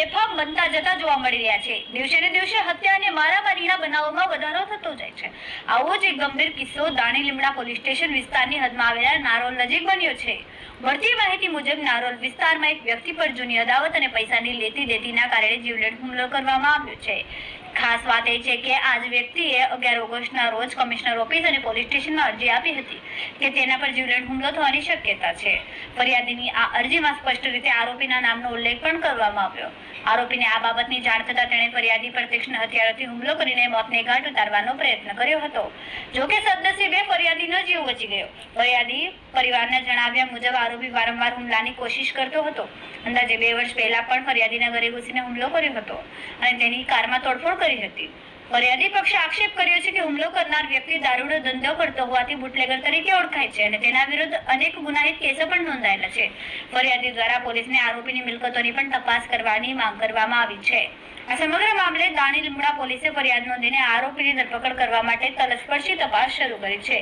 બેફામ બનતા જતા જોવા મળી રહ્યા છે। દિવસે ને દિવસે હત્યા અને મારામારીના બનાવોમાં વધારો થતો જાય છે। આવો જ એક ગંભીર કિસ્સો દાણી લીમડા પોલીસ સ્ટેશન વિસ્તારની હદમાં આવેલા નારોલ નજીક બન્યો છે। મળતી માહિતી મુજબ નારોલ વિસ્તારમાં એક વ્યક્તિ પર જૂની અદાવત અને પૈસાની લેતી દેતીના કારણે જીવલેણ હુમલો કરવામાં આવ્યો છે। ખાસ વાત એ છે કે આજ વ્યક્તિએ 11 ઓગસ્ટના રોજ કમિશનર ઓફિસ અને પોલીસ સ્ટેશનમાં અરજી આપી હતી કે તેના પર જીવલેણ હુમલો થવાની શક્યતા છે। ફરિયાદીની આ અરજીમાં સ્પષ્ટ રીતે આરોપીના નામનો ઉલ્લેખ પણ કરવામાં આવ્યો। આરોપીને આ બાબતની જાણ થતાં તેણે ફરિયાદી પર તીક્ષ્ણ હથિયારોથી હુમલો કરીને મોતને ઘાટ ઉતારવાનો પ્રયત્ન કર્યો હતો। જોકે સદનસીબે ફરિયાદીનો જીવ બચી ગયો। ફરિયાદી પરિવારના જણાવ્યા મુજબ આરોપી વારંવાર હુમલાની કોશિશ કરતો હતો। અંદાજે 2 વર્ષ પહેલા પણ ફરિયાદીના ઘરે ઘૂસીને હુમલો કર્યો હતો અને તેની કારમાં તોડફોડ કરી હતી। ફરિયાદી પક્ષે આક્ષેપ કર્યો છે કે હુમલો કરનાર વ્યક્તિ દારૂનો ધંધો કરતો હોવાથી બુટલેગર તરીકે ઓળખાય છે અને તેના વિરુદ્ધ અનેક ગુનાહિત કેસો પણ નોંધાયેલા છે। ફરિયાદી દ્વારા પોલીસને આરોપીની મિલકતોની પણ તપાસ કરવાની માંગ કરવામાં આવી છે। આ સમગ્ર મામલે દાણી લીમડા પોલીસે ફરિયાદ નોંધીને આરોપીની ધરપકડ કરવા માટે તલસ્પર્શી તપાસ શરૂ કરી છે।